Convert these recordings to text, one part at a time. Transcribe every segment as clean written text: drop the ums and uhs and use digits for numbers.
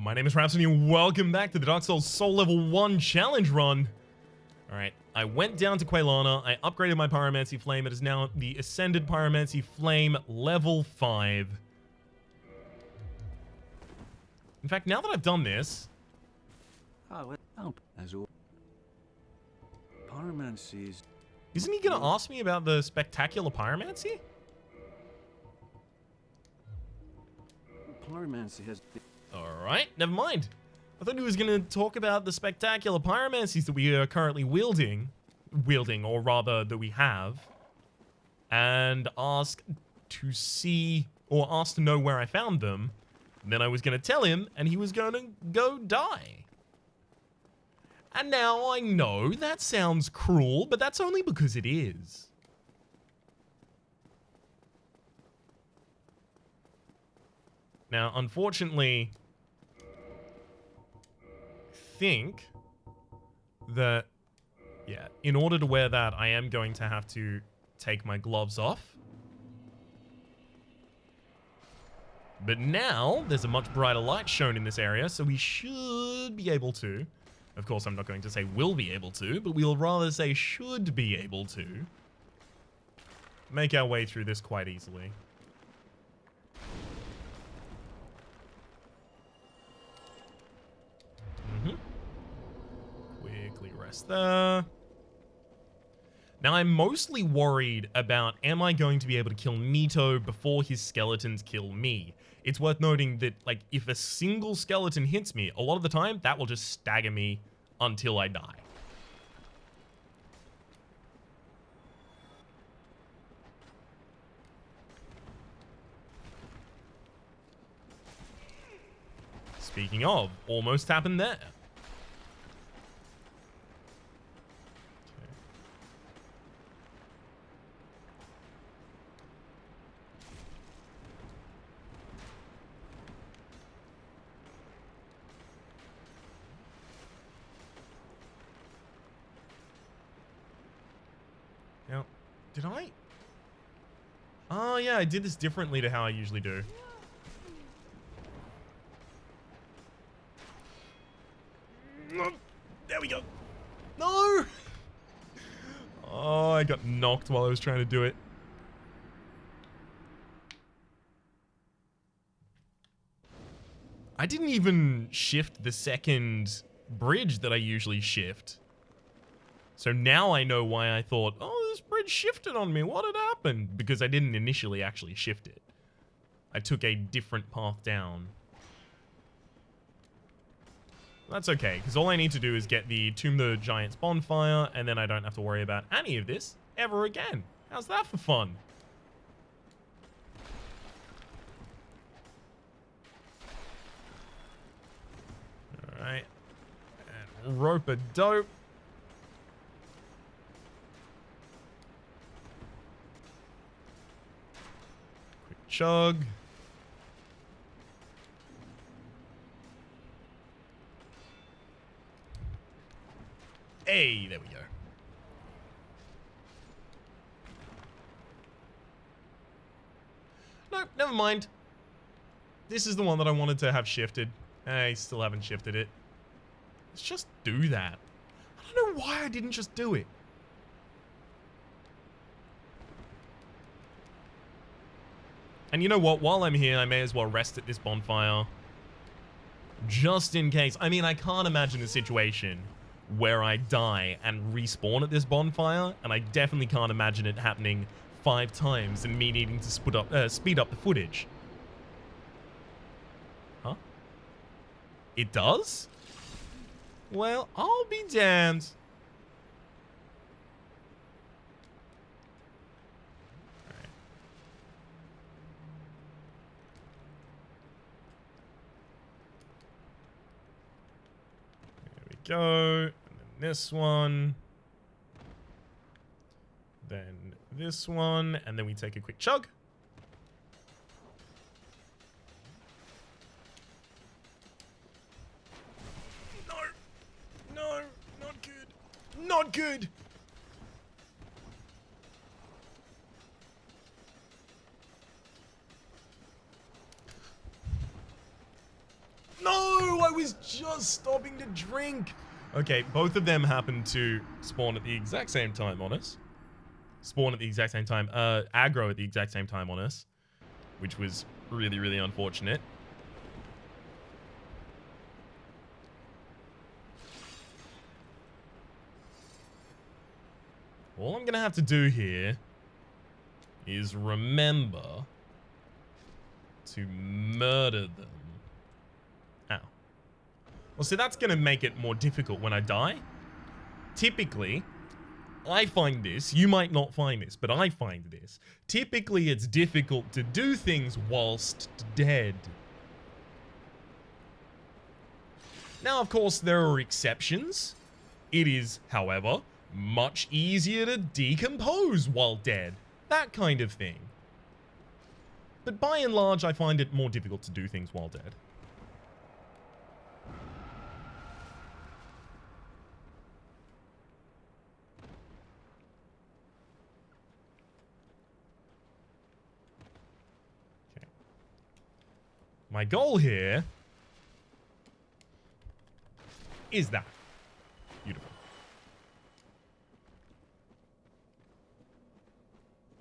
My name is Rhapsody and welcome back to the Dark Souls Soul Level 1 Challenge Run. Alright, I went down to Quelana, I upgraded my Pyromancy Flame, it is now the Ascended Pyromancy Flame Level 5. In fact, now that I've done this... Pyromancy Isn't he gonna ask me about the Spectacular Pyromancy? Pyromancy has... Alright, never mind. I thought he was going to talk about the spectacular pyromancies that we are currently wielding, or rather that we have, and ask to see, or ask to know where I found them. And then I was going to tell him, and he was going to go die. And now I know that sounds cruel, but that's only because it is. Now, unfortunately... think that, yeah, in order to wear that, I am going to have to take my gloves off. But now, there's a much brighter light shown in this area, so we should be able to. Of course, I'm not going to say will be able to, but we'll rather say should be able to make our way through this quite easily. There. Now, I'm mostly worried about, am I going to be able to kill Nito before his skeletons kill me? It's worth noting that, like, if a single skeleton hits me, a lot of the time, that will just stagger me until I die. Speaking of, almost happened there. Now, did I? Oh, yeah, I did this differently to how I usually do. There we go. No! Oh, I got knocked while I was trying to do it. I didn't even shift the second bridge that I usually shift. So now I know why I thought, oh, this bridge shifted on me. What had happened? Because I didn't initially actually shift it. I took a different path down. That's okay, because all I need to do is get the Tomb the Giant's bonfire, and then I don't have to worry about any of this ever again. How's that for fun? Alright. And rope-a-dope. Chug. Hey, there we go. No, never mind. This is the one that I wanted to have shifted. I still haven't shifted it. Let's just do that. I don't know why I didn't just do it. And you know what? While I'm here, I may as well rest at this bonfire. Just in case. I mean, I can't imagine a situation where I die and respawn at this bonfire. And I definitely can't imagine it happening 5 times and me needing to speed up the footage. Huh? It does? Well, I'll be damned. Go, and then this one, then this one, and then we take a quick chug. No, no, not good, not good. No, was just stopping to drink. Okay, both of them happened to spawn at the exact same time on us. Spawn at the exact same time. Aggro at the exact same time on us, which was really, really unfortunate. All I'm gonna have to do here is remember to murder them. Ow. Well, see, that's gonna make it more difficult when I die. Typically, I find this, you might not find this, but I find this. Typically, it's difficult to do things whilst dead. Now, of course, there are exceptions. It is, however, much easier to decompose while dead. That kind of thing. But by and large, I find it more difficult to do things while dead. Okay. My goal here is that. Beautiful.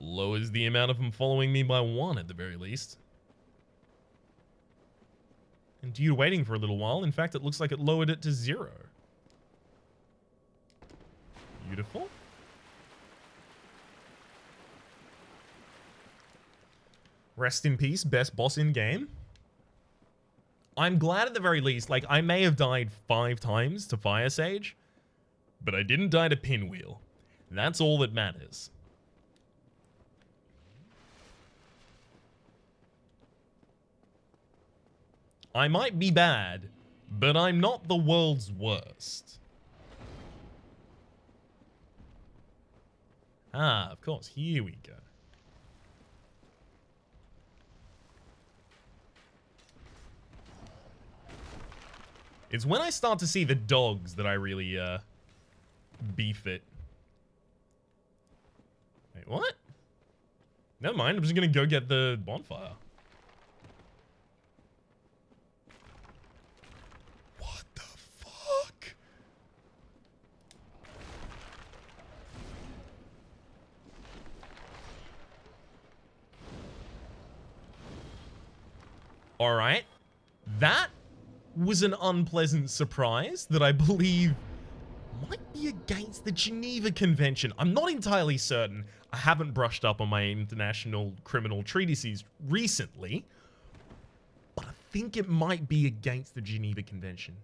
Lowers the amount of them following me by 1 at the very least. And due to waiting for a little while, in fact, it looks like it lowered it to 0. Beautiful. Rest in peace, best boss in game. I'm glad at the very least, like, I may have died 5 times to Fire Sage, but I didn't die to Pinwheel. That's all that matters. I might be bad, but I'm not the world's worst. Ah, of course. Here we go. It's when I start to see the dogs that I really, beef it. Wait, what? Never mind, I'm just gonna go get the bonfire. What the fuck? Alright. That was an unpleasant surprise that I believe might be against the Geneva Convention. I'm not entirely certain. I haven't brushed up on my international criminal treatises recently, but I think it might be against the Geneva Convention.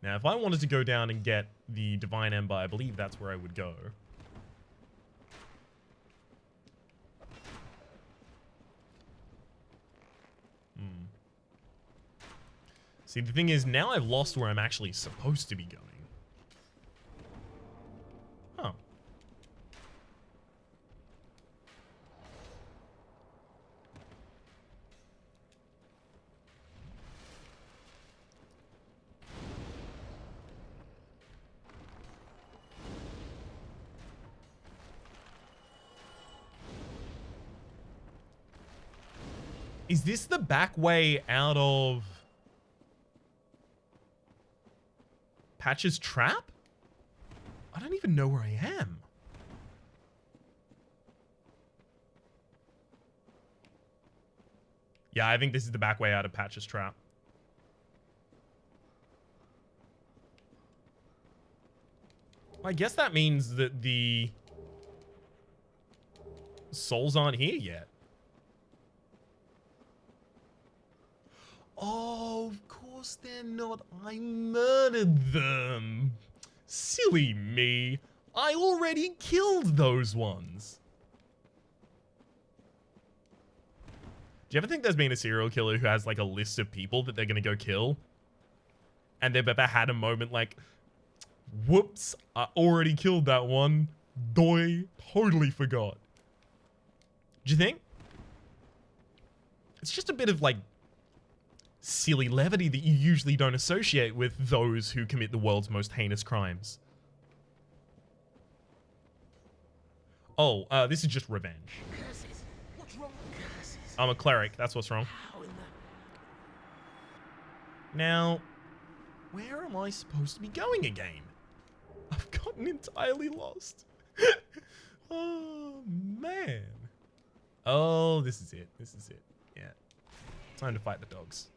Now, if I wanted to go down and get the Divine Ember, I believe that's where I would go. See, the thing is, now I've lost where I'm actually supposed to be going. Oh. Is this the back way out of Patch's trap? I don't even know where I am. Yeah, I think this is the back way out of Patch's trap. I guess that means that the souls aren't here yet. Oh, of course they're not. I murdered them. Silly me. I already killed those ones. Do you ever think there's been a serial killer who has like a list of people that they're going to go kill? And they've ever had a moment like, whoops, I already killed that one. Doi, totally forgot. Do you think? It's just a bit of like silly levity that you usually don't associate with those who commit the world's most heinous crimes. Oh, this is just revenge. Curses. What's wrong? Curses. I'm a cleric. That's what's wrong. How in the... Now, where am I supposed to be going again? I've gotten entirely lost. Oh, man. Oh, this is it. This is it. Yeah. Time to fight the dogs.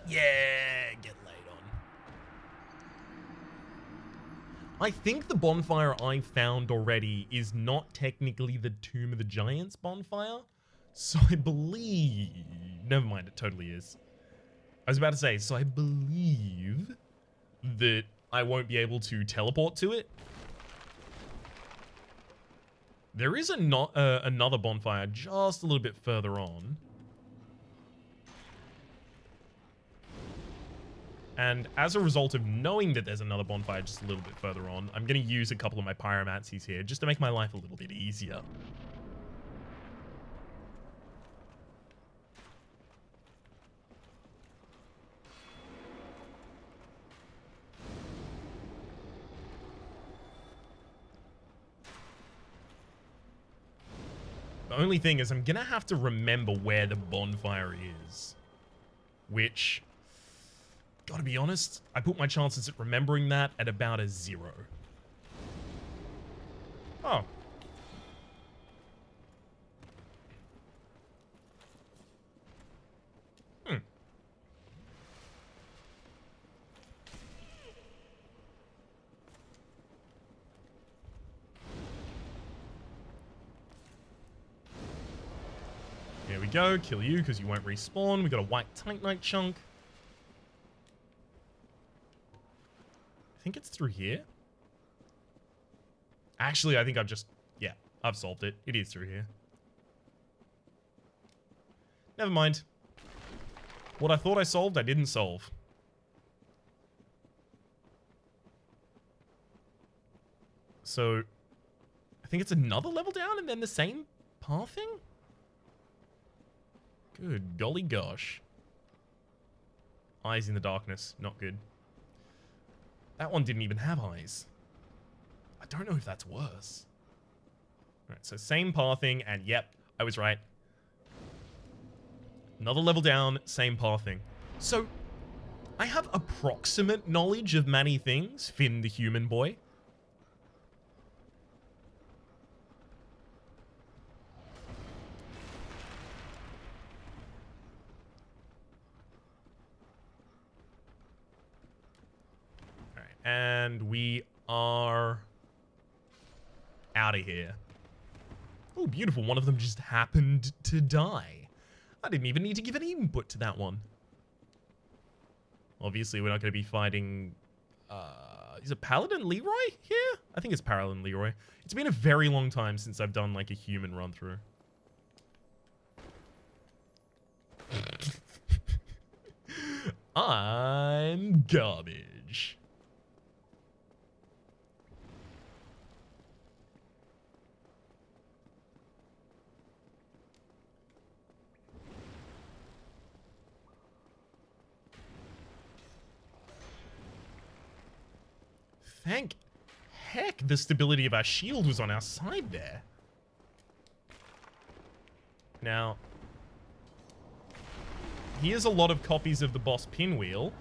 Yeah, get laid on. I think the bonfire I found already is not technically the Tomb of the Giants bonfire. So I believe... Never mind, it totally is. I was about to say, so I believe that I won't be able to teleport to it. There is another bonfire just a little bit further on. And as a result of knowing that there's another bonfire just a little bit further on, I'm going to use a couple of my pyromancies here just to make my life a little bit easier. The only thing is I'm going to have to remember where the bonfire is. Which, gotta be honest, I put my chances at remembering that at about a 0. Oh. Hmm. There we go. Kill you because you won't respawn. We got a white Titanite chunk. I think it's through here. Actually, I think I've just... Yeah, I've solved it. It is through here. Never mind. What I thought I solved, I didn't solve. So, I think it's another level down and then the same pathing? Good golly gosh. Eyes in the darkness. Not good. That one didn't even have eyes. I don't know if that's worse. Alright, so same pathing, and yep, I was right. Another level down, same pathing. So, I have approximate knowledge of many things, Finn the human boy. And we are out of here. Oh, beautiful. One of them just happened to die. I didn't even need to give any input to that one. Obviously, we're not going to be fighting... is it Paladin Leroy here? I think it's Paladin Leroy. It's been a very long time since I've done, like, a human run-through. I'm garbage. Thank heck the stability of our shield was on our side there. Now, here's a lot of copies of the boss pinwheel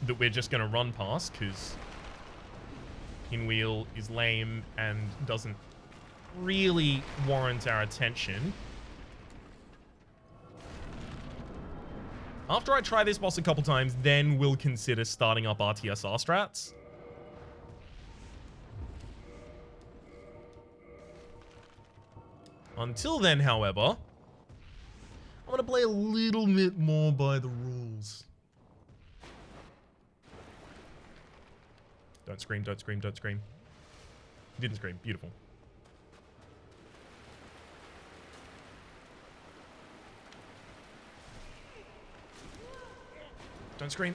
that we're just going to run past because pinwheel is lame and doesn't really warrant our attention. After I try this boss a couple times, then we'll consider starting up RTSR strats. Until then, however, I'm going to play a little bit more by the rules. Don't scream, don't scream, don't scream. You didn't scream. Beautiful. Don't scream.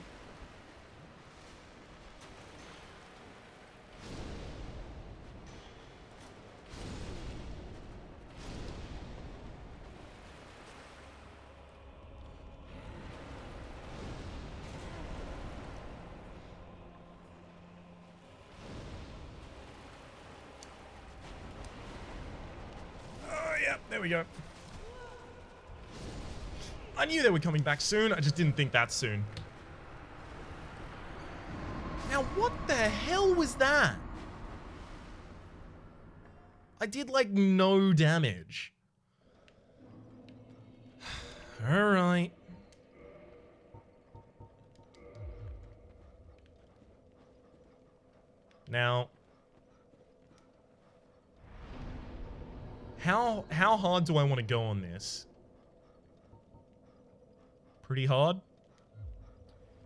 we go. I knew they were coming back soon. I just didn't think that soon. Now, what the hell was that? I did, like, no damage. Alright. Now, how hard do I want to go on this? Pretty hard?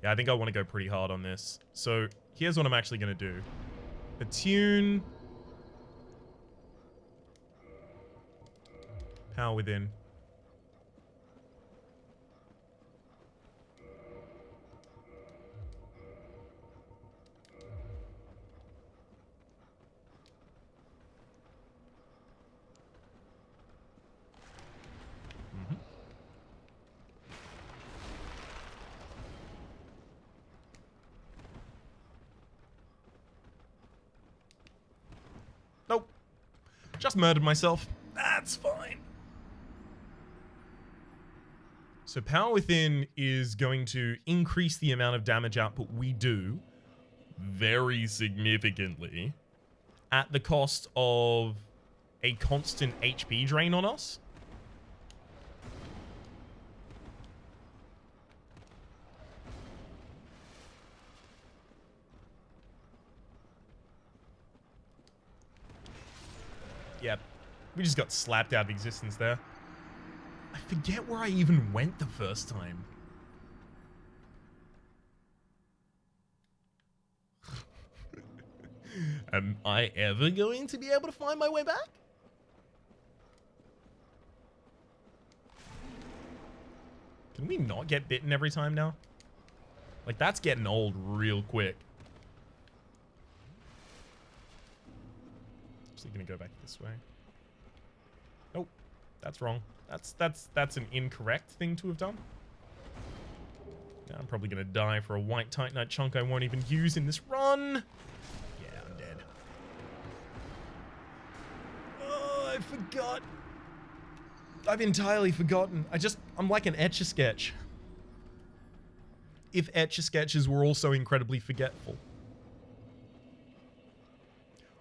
Yeah, I think I want to go pretty hard on this. So, here's what I'm actually going to do. Attune. Power within. Nope. Just murdered myself. That's fine. So Power Within is going to increase the amount of damage output we do very significantly at the cost of a constant HP drain on us. Yep. We just got slapped out of existence there. I forget where I even went the first time. Am I ever going to be able to find my way back? Can we not get bitten every time now? Like, that's getting old real quick. Actually gonna go back this way. Nope, that's wrong. That's an incorrect thing to have done. Now I'm probably gonna die for a white Titanite chunk I won't even use in this run. Yeah, I'm dead. Oh, I forgot. I've entirely forgotten. I'm like an Etch-a-Sketch. If Etch-a-Sketches were also incredibly forgetful.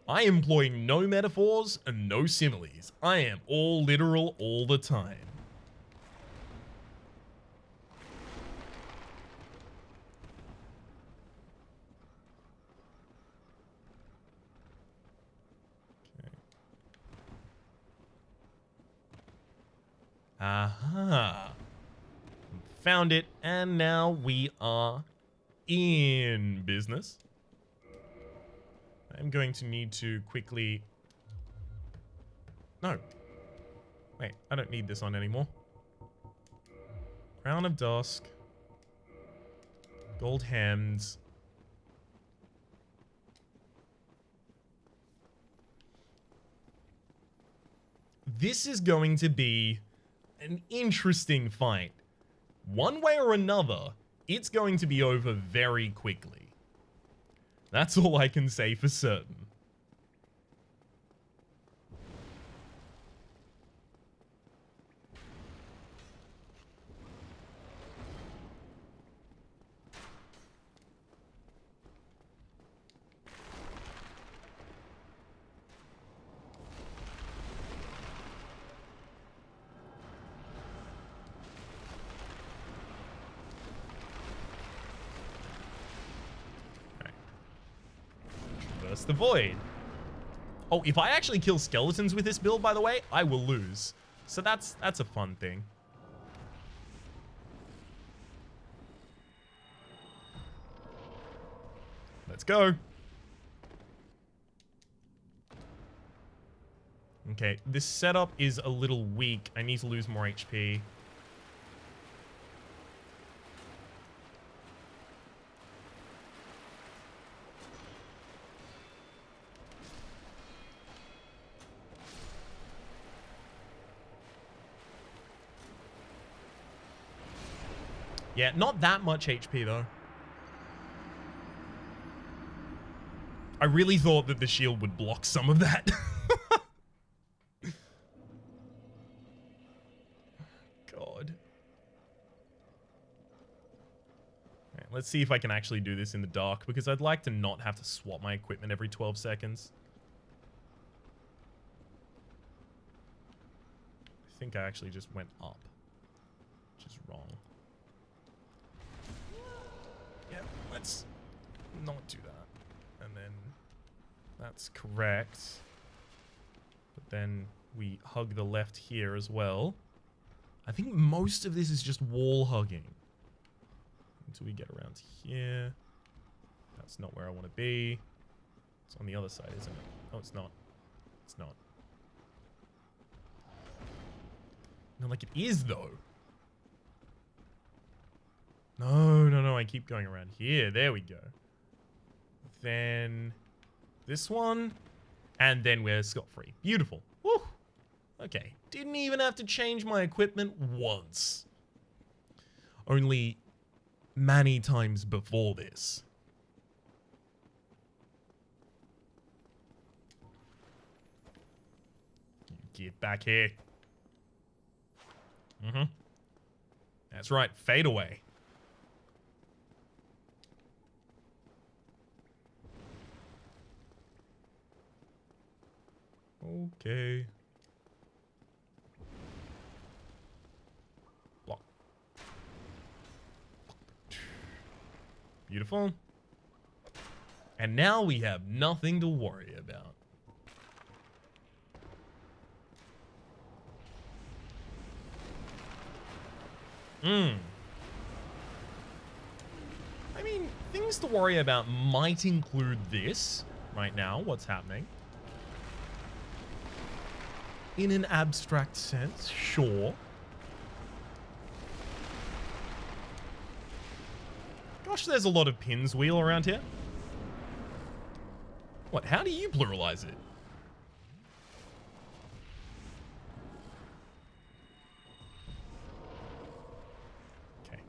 I employ no metaphors and no similes. I am all literal all the time. Okay. Aha. Found it, and now we are in business. I'm going to need to quickly... No. Wait, I don't need this on anymore. Crown of Dusk. Gold Hems. This is going to be an interesting fight. One way or another, it's going to be over very quickly. That's all I can say for certain. The void. Oh, if I actually kill skeletons with this build, by the way, I will lose. So that's a fun thing. Let's go. Okay, this setup is a little weak. I need to lose more HP. Yeah, not that much HP, though. I really thought that the shield would block some of that. Let's see if I can actually do this in the dark, because I'd like to not have to swap my equipment every 12 seconds. I think I actually just went up, which is wrong. Yeah, let's not do that. And then that's correct. But then we hug the left here as well. I think most of this is just wall hugging. Until we get around here. That's not where I want to be. It's on the other side, isn't it? Oh, it's not. It's not. No, like it is, though. No, I keep going around here. There we go. Then this one. And then we're scot-free. Beautiful. Woo! Okay. Didn't even have to change my equipment once. Only many times before this. You get back here. That's right. Fade away. Okay. Block. Beautiful. And now we have nothing to worry about. I mean, things to worry about might include this right now, what's happening. In an abstract sense, sure. Gosh, there's a lot of pins wheel around here. What, how do you pluralize it? Okay.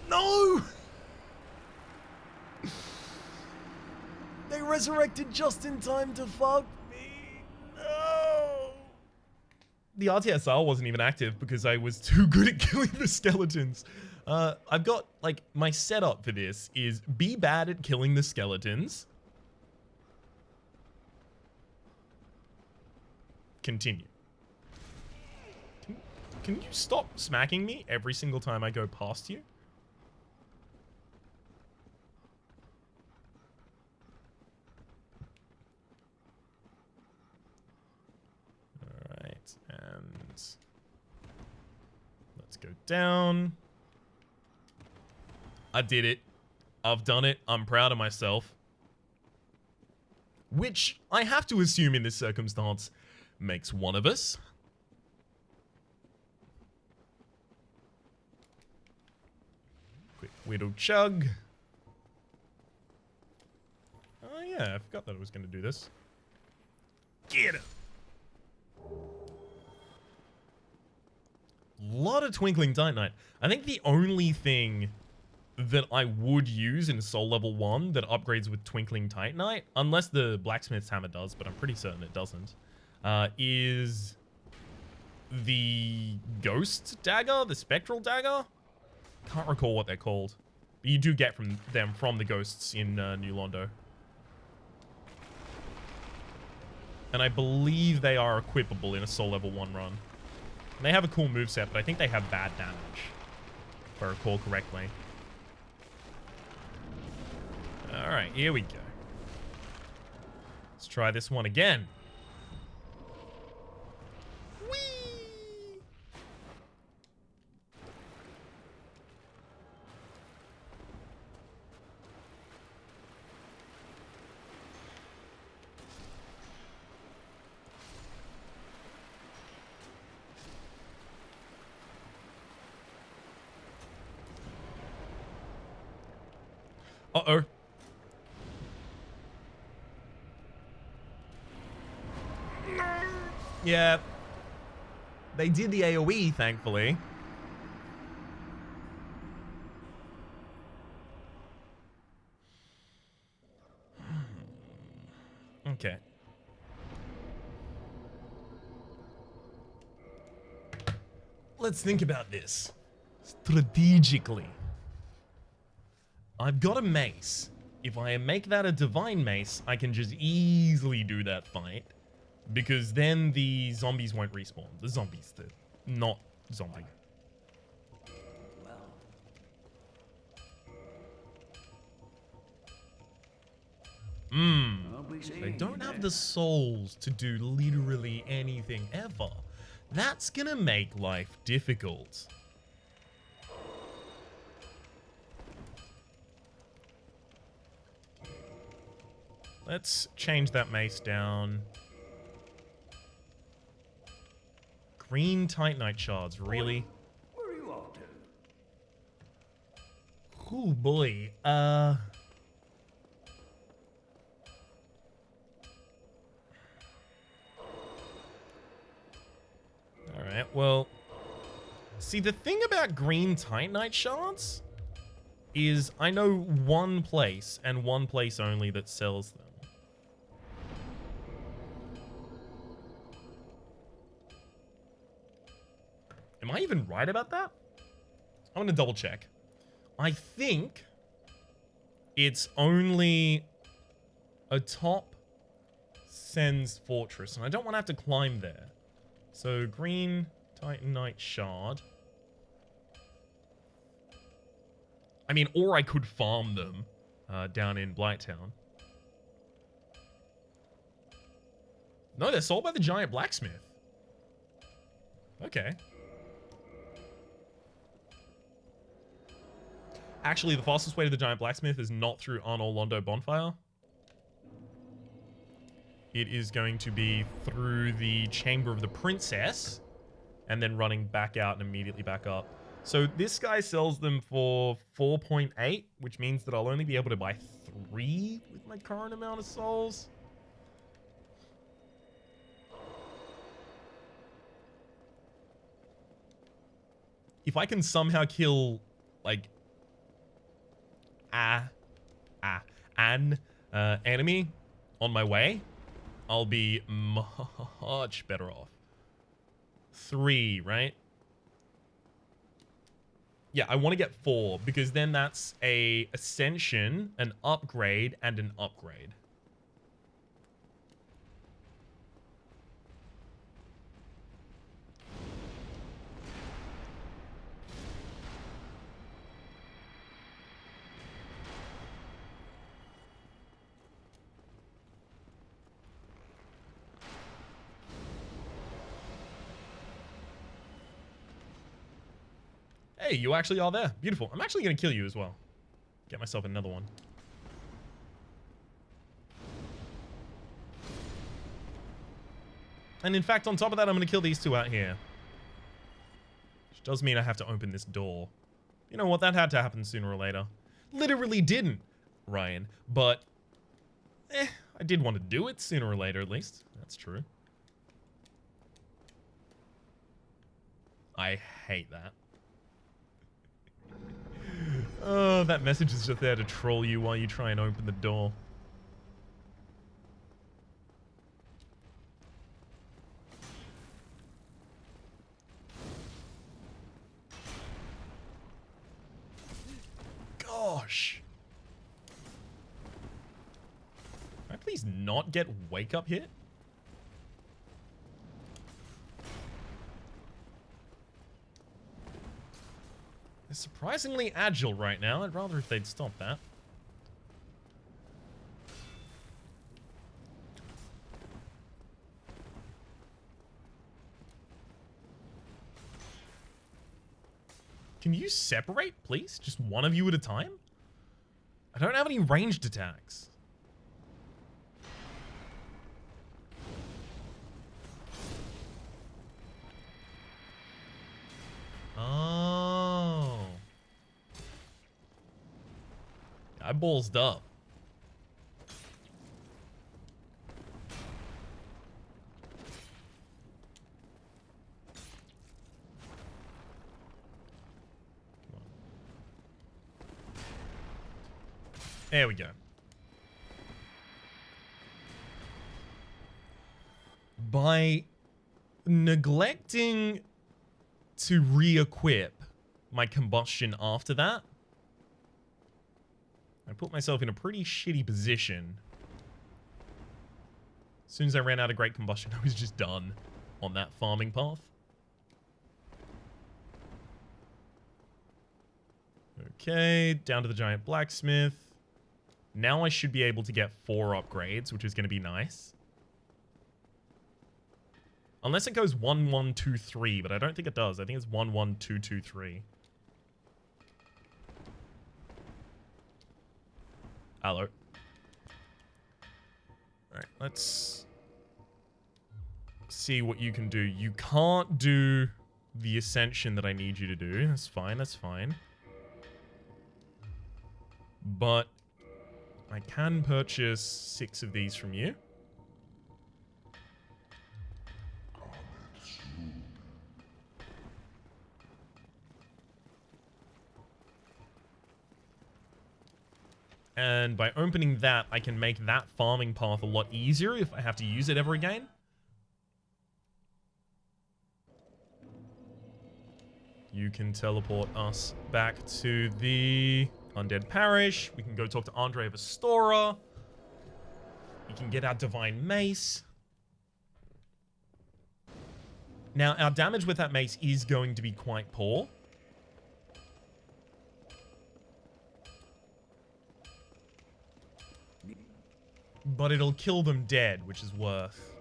No! They resurrected just in time to fuck me. No! The RTSR wasn't even active because I was too good at killing the skeletons. I've got, like, my setup for this is be bad at killing the skeletons. Continue. Can you stop smacking me every single time I go past you? Alright, and let's go down. I did it. I've done it. I'm proud of myself. Which, I have to assume in this circumstance, makes one of us. Quick whittle chug. Oh yeah, I forgot that I was going to do this. Get him! Lot of Twinkling Titanite. I think the only thing that I would use in Soul Level 1 that upgrades with Twinkling Titanite, unless the Blacksmith's Hammer does, but I'm pretty certain it doesn't, is the Ghost Dagger, the Spectral Dagger? Can't recall what they're called. But you do get them from the ghosts in New Londo. And I believe they are equipable in a Soul Level 1 run. And they have a cool moveset, but I think they have bad damage, if I recall correctly. Alright, here we go. Let's try this one again. Whee! Uh-oh. Yeah. They did the AoE, thankfully. Okay. Let's think about this strategically. I've got a mace. If I make that a divine mace, I can just easily do that fight. Because then the zombies won't respawn. The zombies, the not zombie. They don't have the souls to do literally anything ever. That's gonna make life difficult. Let's change that mace down. Green Titanite shards, really? Where are you off to? Oh boy. Alright, well. See, the thing about green Titanite shards is I know one place and one place only that sells them. Am I even right about that? I'm gonna double check. I think it's only atop Sen's fortress, and I don't want to have to climb there. So, green Titanite shard. I mean, or I could farm them down in Blighttown. No, they're sold by the giant blacksmith. Okay. Actually, the fastest way to the giant blacksmith is not through Arnold Londo Bonfire. It is going to be through the Chamber of the Princess and then running back out and immediately back up. So this guy sells them for 4.8, which means that I'll only be able to buy 3 with my current amount of souls. If I can somehow kill, like, an enemy on my way, I'll be much better off. 3, right? Yeah, I want to get 4 because then that's a ascension, an upgrade, and an upgrade. Hey, you actually are there. Beautiful. I'm actually going to kill you as well. Get myself another one. And in fact, on top of that, I'm going to kill these 2 out here. Which does mean I have to open this door. You know what? That had to happen sooner or later. Literally didn't, Ryan. But, I did want to do it sooner or later, at least. That's true. I hate that. Oh, that message is just there to troll you while you try and open the door. Gosh. Can I please not get wake up hit? They're surprisingly agile right now. I'd rather if they'd stop that. Can you separate, please? Just one of you at a time? I don't have any ranged attacks. Oh. I ballsed up. There we go. By neglecting to re-equip my combustion after that, I put myself in a pretty shitty position. As soon as I ran out of great combustion, I was just done on that farming path. Okay, down to the giant blacksmith. Now I should be able to get 4 upgrades, which is going to be nice. Unless it goes 1, 1, 2, 3, but I don't think it does. I think it's 1, 1, 2, 2, 3. Hello. Alright, let's see what you can do. You can't do the ascension that I need you to do. That's fine, that's fine. But I can purchase 6 of these from you. And by opening that, I can make that farming path a lot easier if I have to use it ever again. You can teleport us back to the Undead Parish. We can go talk to Andre of Astora. We can get our Divine Mace. Now, our damage with that mace is going to be quite poor. But it'll kill them dead, which is worth.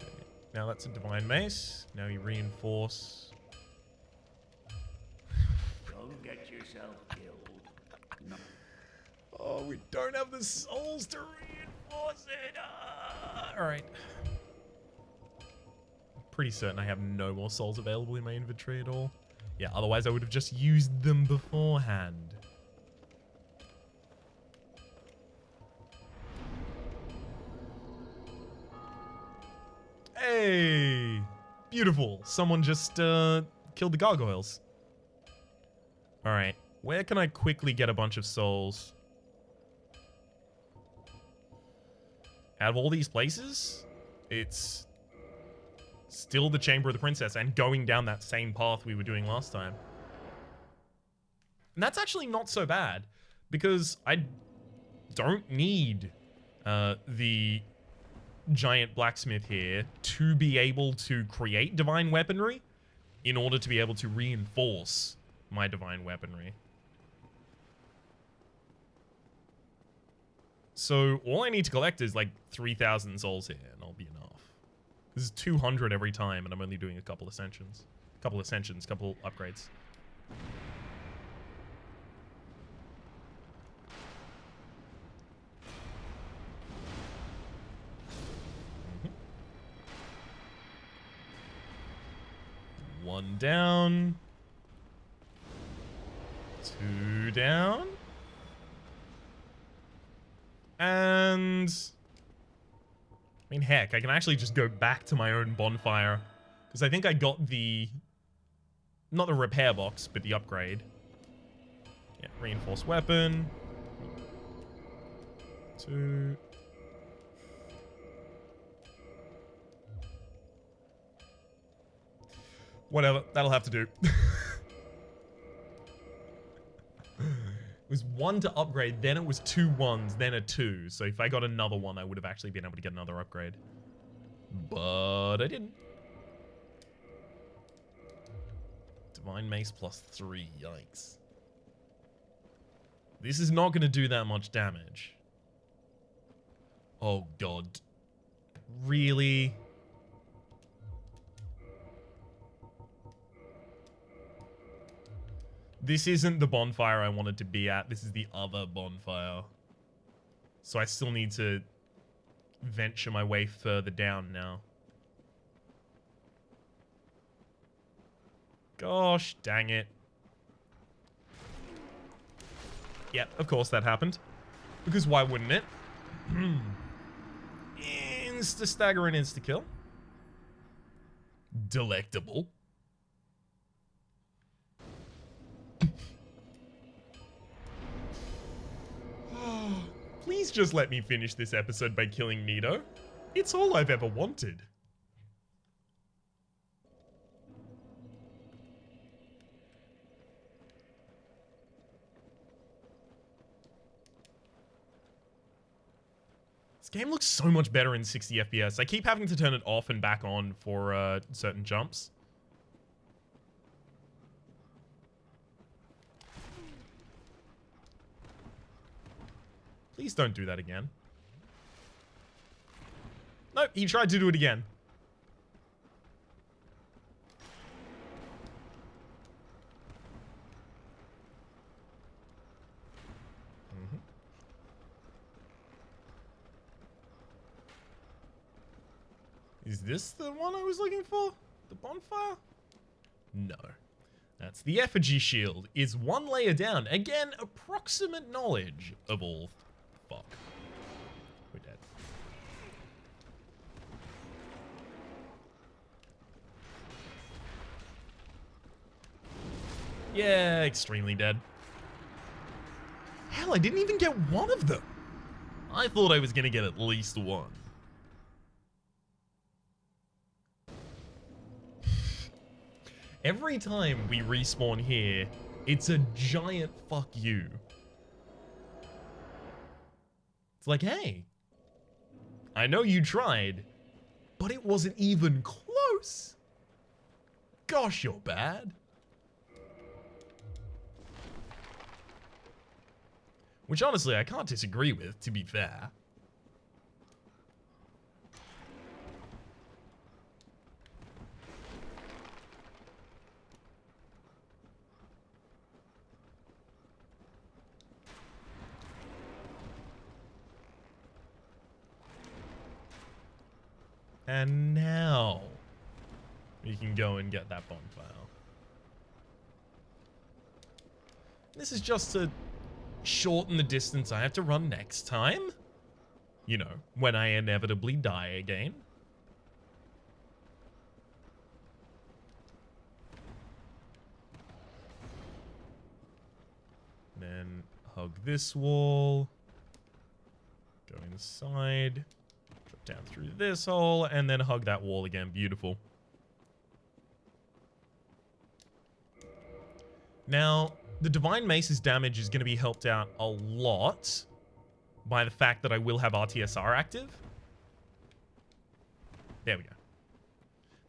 Okay. Now that's a Divine Mace. Now you reinforce. Don't get yourself killed. No. Oh, we don't have the souls to reinforce it. Alright. Pretty certain I have no more souls available in my inventory at all. Yeah, otherwise I would have just used them beforehand. Hey! Beautiful. Someone just killed the gargoyles. Alright. Where can I quickly get a bunch of souls? Out of all these places, it's still the Chamber of the Princess and going down that same path we were doing last time. And that's actually not so bad, because I don't need the giant blacksmith here to be able to create divine weaponry in order to be able to reinforce my divine weaponry. So all I need to collect is like 3,000 souls here and I'll be enough. This is 200 every time and I'm only doing a couple ascensions. Couple upgrades. One down. 2 down. And I mean, heck, I can actually just go back to my own bonfire. Because I think I got the... not the repair box, but the upgrade. Yeah, reinforced weapon. 2. Whatever, that'll have to do. It was 1 to upgrade, then it was 2 1s, then a 2. So if I got another one, I would have actually been able to get another upgrade. But I didn't. Divine Mace plus 3, yikes. This is not going to do that much damage. Oh god. Really? This isn't the bonfire I wanted to be at. This is the other bonfire. So I still need to venture my way further down now. Gosh, dang it. Yep, of course that happened. Because why wouldn't it? Insta-stagger and insta-kill. Delectable. Please just let me finish this episode by killing Nito. It's all I've ever wanted. This game looks so much better in 60 FPS. I keep having to turn it off and back on for certain jumps. Please don't do that again. Nope, he tried to do it again. Is this the one I was looking for? The bonfire? No. That's the effigy shield. Is one layer down. Again, approximate knowledge of all. Fuck. We're dead. Yeah, extremely dead. Hell, I didn't even get one of them. I thought I was gonna get at least one. Every time we respawn here, it's a giant fuck you. It's like, hey, I know you tried, but it wasn't even close. Gosh, you're bad. Which honestly, I can't disagree with, to be fair. And now we can go and get that bonfire. This is just to shorten the distance I have to run next time. You know, when I inevitably die again. Then hug this wall. Go inside. Down through this hole, and then hug that wall again. Beautiful. Now, the Divine Mace's damage is going to be helped out a lot by the fact that I will have RTSR active. There we go.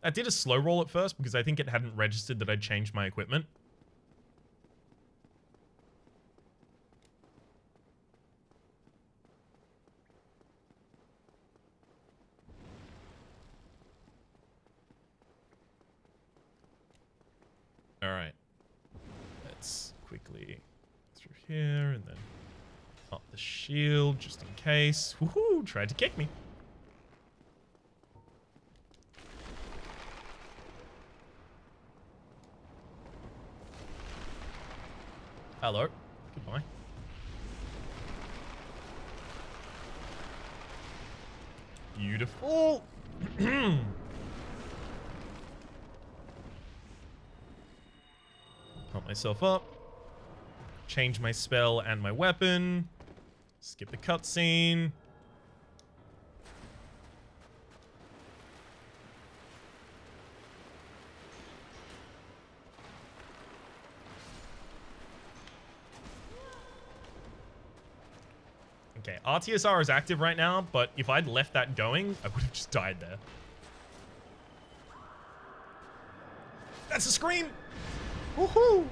I did a slow roll at first because I think it hadn't registered that I'd changed my equipment. All right, let's quickly through here and then up the shield just in case. Woohoo! Tried to kick me. Hello. Goodbye. Beautiful. Pump myself up. Change my spell and my weapon. Skip the cutscene. Okay, RTSR is active right now, but if I'd left that going, I would have just died there. That's a scream! Woohoo!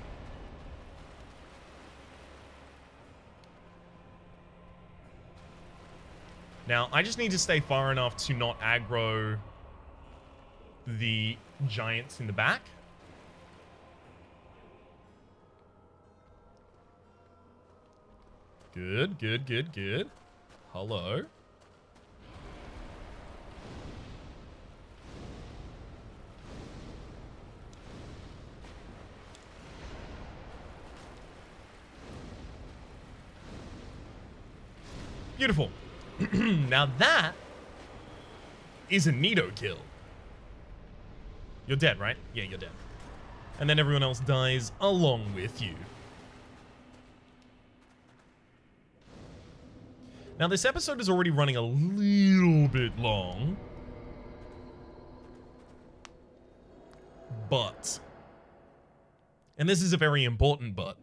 Now, I just need to stay far enough to not aggro the giants in the back. Good, good, good, good. Hello. Beautiful. Now that is a Nito kill. You're dead, right? Yeah, you're dead. And then everyone else dies along with you. Now, this episode is already running a little bit long. But, and this is a very important but,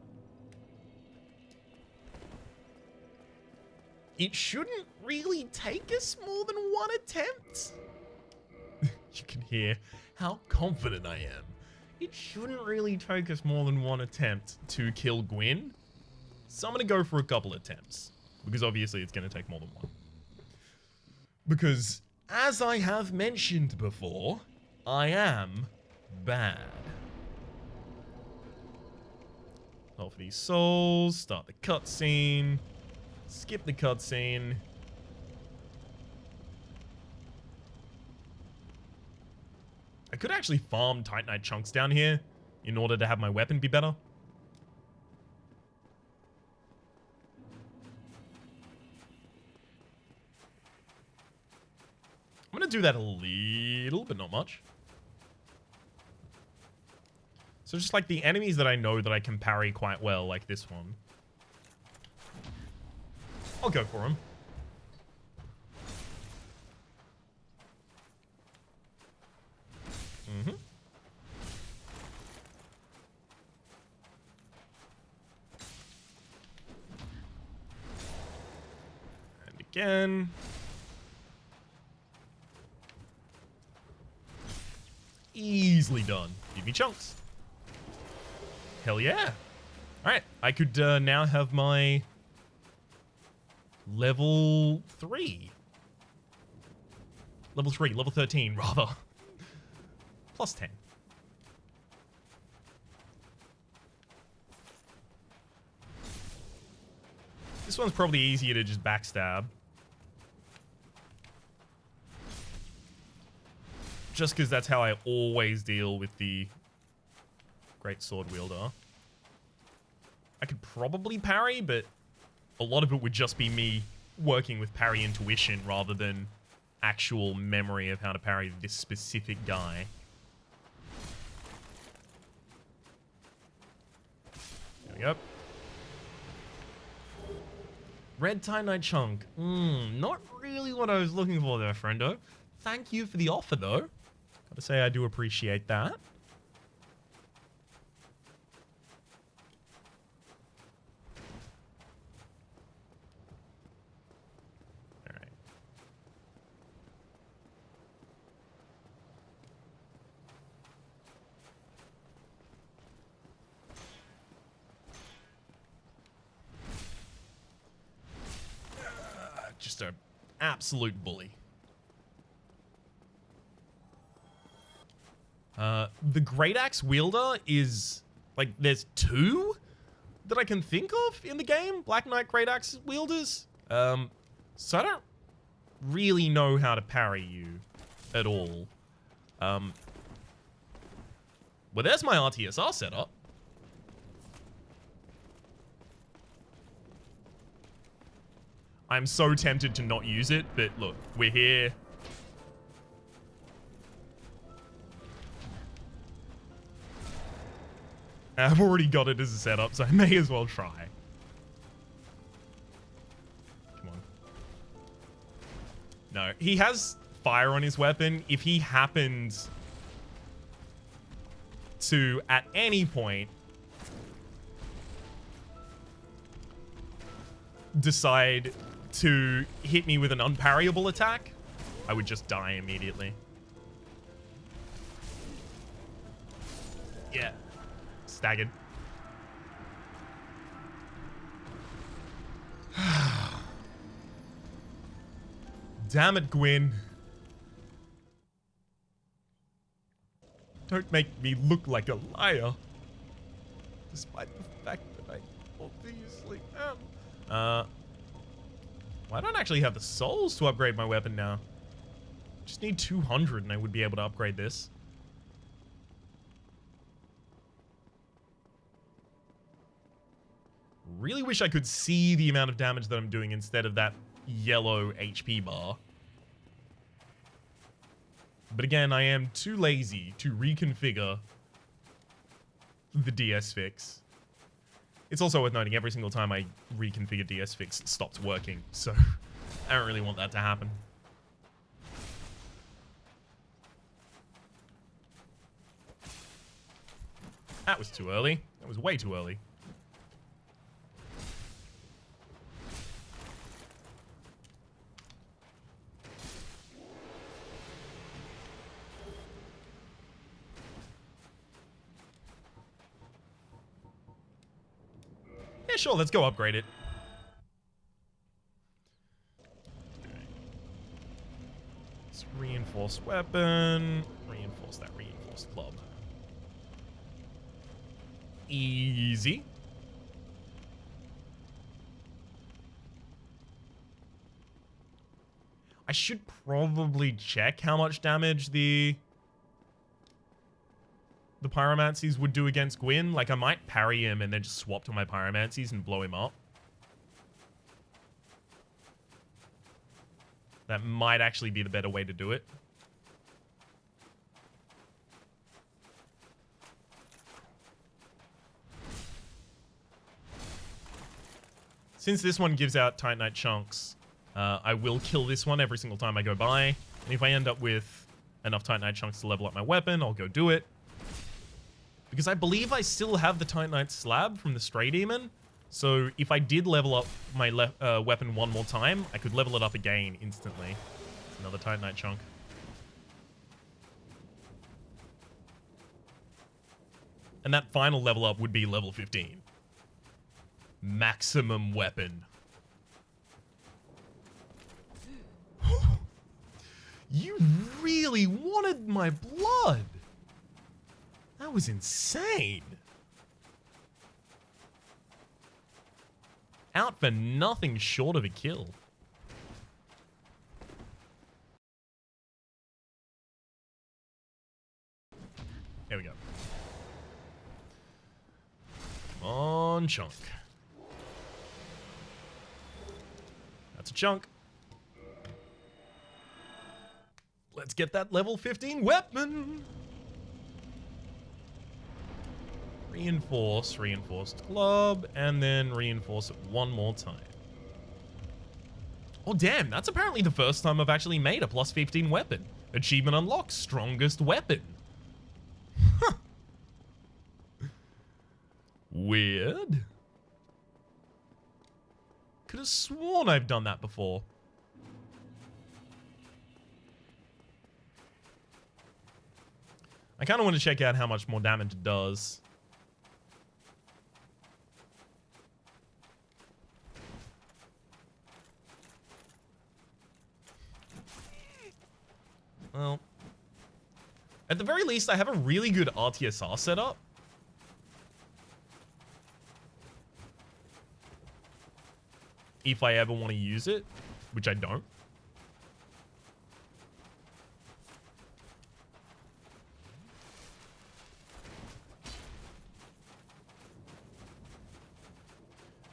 it shouldn't really take us more than one attempt. You can hear how confident I am. It shouldn't really take us more than one attempt to kill Gwyn. So I'm going to go for a couple attempts. Because obviously it's going to take more than one. Because, as I have mentioned before, I am bad. Roll for these souls, start the cutscene, skip the cutscene. I could actually farm Titanite chunks down here in order to have my weapon be better. I'm going to do that a little, but not much. So just like the enemies that I know that I can parry quite well, like this one. I'll go for him. Mm-hmm. And again. Easily done. Give me chunks. Hell yeah. Alright, I could now have my level 3. Level 3, level 13 rather. Plus 10. This one's probably easier to just backstab. Just because that's how I always deal with the Great Sword Wielder. I could probably parry, but a lot of it would just be me working with parry intuition rather than actual memory of how to parry this specific guy. There we go. Red Titanite chunk. Not really what I was looking for there, friendo. Thank you for the offer, though. Gotta say, I do appreciate that. Alright. Just an absolute bully. The Great Axe Wielder is, like, there's 2 that I can think of in the game. Black Knight Great Axe Wielders. So I don't really know how to parry you at all. Well, there's my RTSR setup. I'm so tempted to not use it, but look, we're here. I've already got it as a setup, so I may as well try. Come on. No, he has fire on his weapon. If he happens to, at any point, decide to hit me with an unparryable attack, I would just die immediately. Yeah. Staggered. Damn it, Gwyn. Don't make me look like a liar. Despite the fact that I obviously am. Well, I don't actually have the souls to upgrade my weapon now. Just need 200 and I would be able to upgrade this. Really wish I could see the amount of damage that I'm doing instead of that yellow HP bar. But again, I am too lazy to reconfigure the DS fix. It's also worth noting every single time I reconfigure DS fix, it stops working. So I don't really want that to happen. That was too early. That was way too early. Yeah, sure, let's go upgrade it. Let's reinforce weapon. Reinforce that reinforced club. Easy. I should probably check how much damage the pyromancies would do against Gwyn. Like, I might parry him and then just swap to my pyromancies and blow him up. That might actually be the better way to do it. Since this one gives out Titanite chunks, I will kill this one every single time I go by. And if I end up with enough Titanite chunks to level up my weapon, I'll go do it. Because I believe I still have the Titanite slab from the Stray Demon. So if I did level up my weapon one more time, I could level it up again instantly. It's another Titanite chunk. And that final level up would be level 15. Maximum weapon. You really wanted my blood. That was insane. Out for nothing short of a kill. Here we go. Come on, chunk. That's a chunk. Let's get that level 15 weapon. Reinforce, reinforced club, and then reinforce it one more time. Oh, damn. That's apparently the first time I've actually made a plus 15 weapon. Achievement unlocked, strongest weapon. Huh. Weird. Could have sworn I've done that before. I kind of want to check out how much more damage it does. Well, at the very least, I have a really good RTSR setup. If I ever want to use it, which I don't.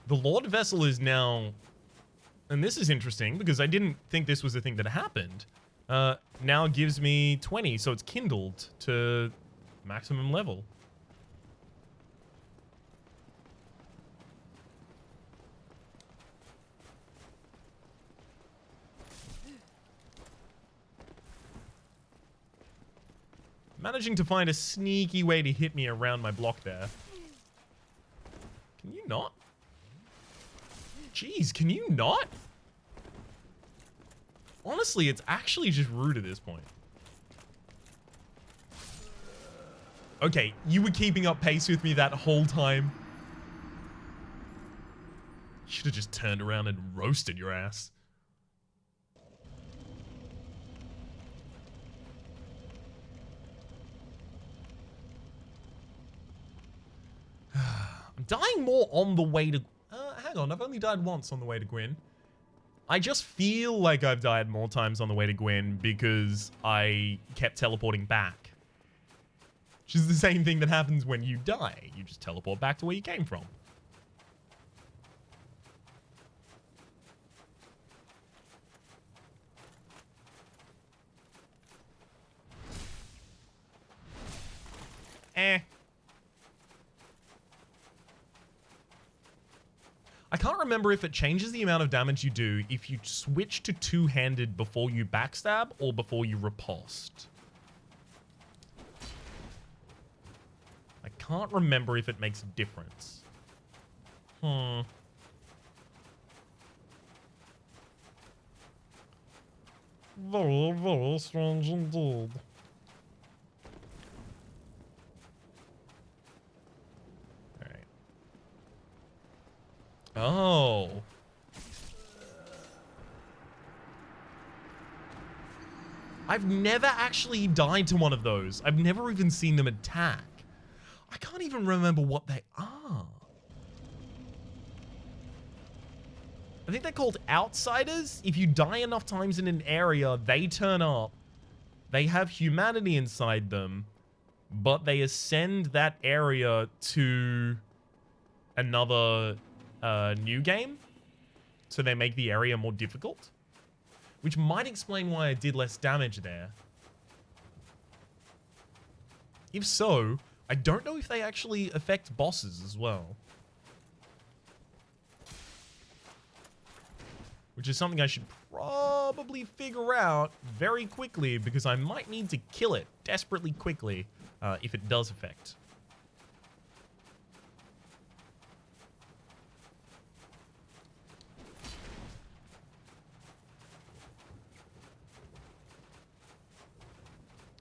The Lord Vessel is now, and this is interesting because I didn't think this was a thing that happened. Now gives me 20, so it's kindled to maximum level. Managing to find a sneaky way to hit me around my block there. Can you not? Jeez, can you not? Honestly, it's actually just rude at this point. Okay, you were keeping up pace with me that whole time. You should have just turned around and roasted your ass. I'm dying more on the way to... hang on, I've only died once on the way to Gwyn. I just feel like I've died more times on the way to Gwyn because I kept teleporting back. Which is the same thing that happens when you die. You just teleport back to where you came from. Eh. I can't remember if it changes the amount of damage you do if you switch to two-handed before you backstab or before you riposte. I can't remember if it makes a difference. Very, very strange indeed. Alright. Oh. I've never actually died to one of those. I've never even seen them attack. I can't even remember what they are. I think they're called outsiders. If you die enough times in an area, they turn up. They have humanity inside them, but they ascend that area to another new game. So they make the area more difficult, which might explain why I did less damage there. If so, I don't know if they actually affect bosses as well. Which is something I should probably figure out very quickly, because I might need to kill it desperately quickly if it does affect.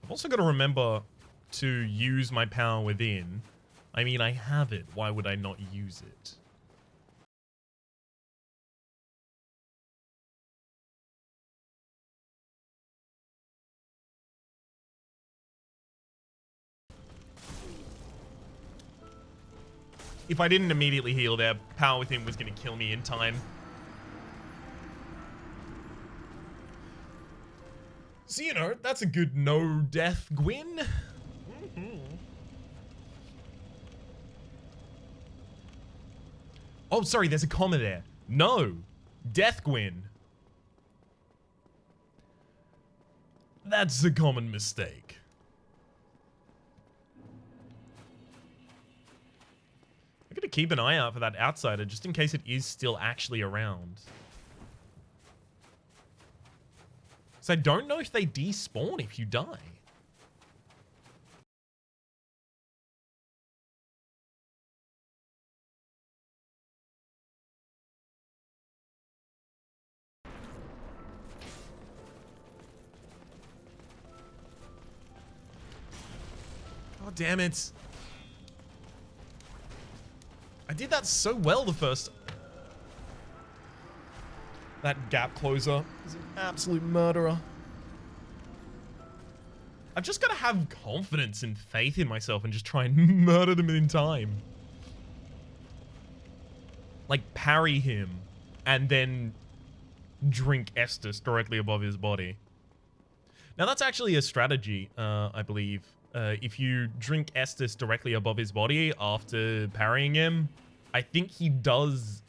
I've also got to remember to use my power within. I mean, I have it. Why would I not use it? If I didn't immediately heal there, power within was going to kill me in time. So, you know, that's a good no-death Gwyn. Oh, sorry, there's a comma there. No. Death Gwyn. That's a common mistake. I'm gonna keep an eye out for that outsider just in case it is still actually around. So I don't know if they despawn if you die. Oh, damn it. I did that so well the first... That gap closer is an absolute murderer. I've just got to have confidence and faith in myself and just try and murder them in time. Like, parry him and then drink Estus directly above his body. Now, that's actually a strategy, I believe. If you drink Estus directly above his body after parrying him, I think he does...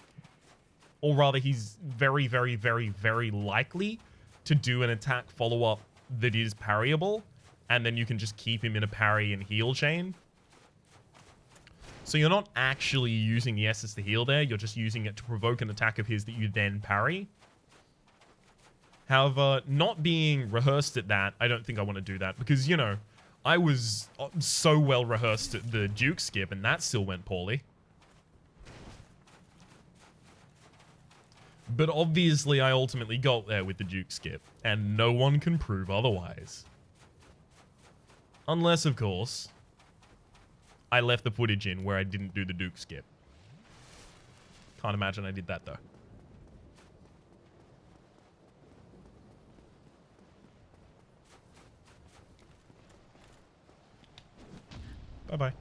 Or rather, he's very, very, very, very likely to do an attack follow-up that is parryable, and then you can just keep him in a parry and heal chain. So you're not actually using the Estus to heal there, you're just using it to provoke an attack of his that you then parry. However, not being rehearsed at that, I don't think I want to do that, because, you know, I was so well rehearsed at the Duke skip, and that still went poorly. But obviously, I ultimately got there with the Duke skip, and no one can prove otherwise. Unless, of course, I left the footage in where I didn't do the Duke skip. Can't imagine I did that, though. Bye-bye.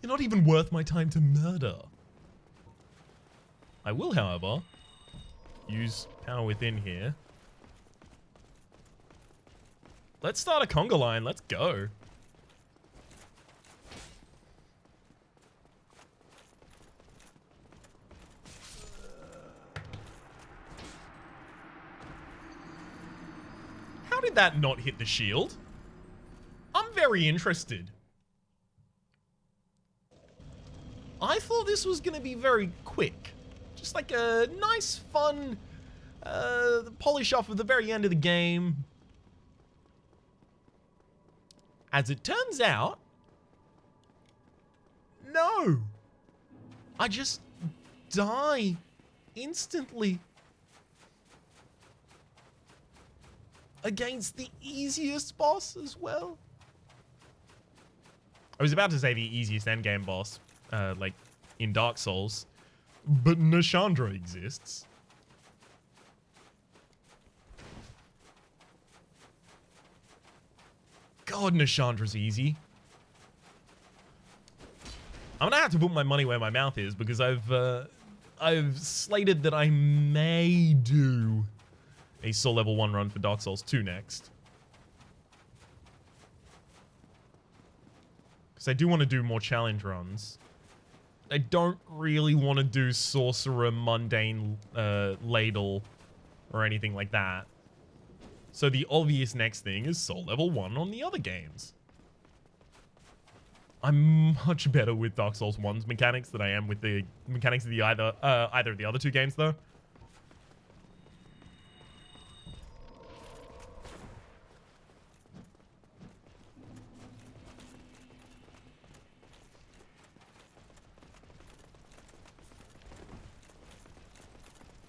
You're not even worth my time to murder. I will, however, use power within here. Let's start a conga line. Let's go. How How did that not hit the shield? I'm very interested. I thought this was going to be very quick. Just like a nice, fun polish off at the very end of the game. As it turns out, no. I just die instantly against the easiest boss as well. I was about to say the easiest endgame boss, like in Dark Souls, but Nashandra exists. God, Nashandra's easy. I'm gonna have to put my money where my mouth is because I've slated that I may do a Soul Level 1 run for Dark Souls 2 next. Because I do want to do more challenge runs. I don't really want to do Sorcerer, Mundane, Ladle, or anything like that. So the obvious next thing is Soul Level 1 on the other games. I'm much better with Dark Souls 1's mechanics than I am with the mechanics of the either of the other two games, though.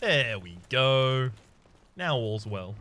There we go. Now all's well.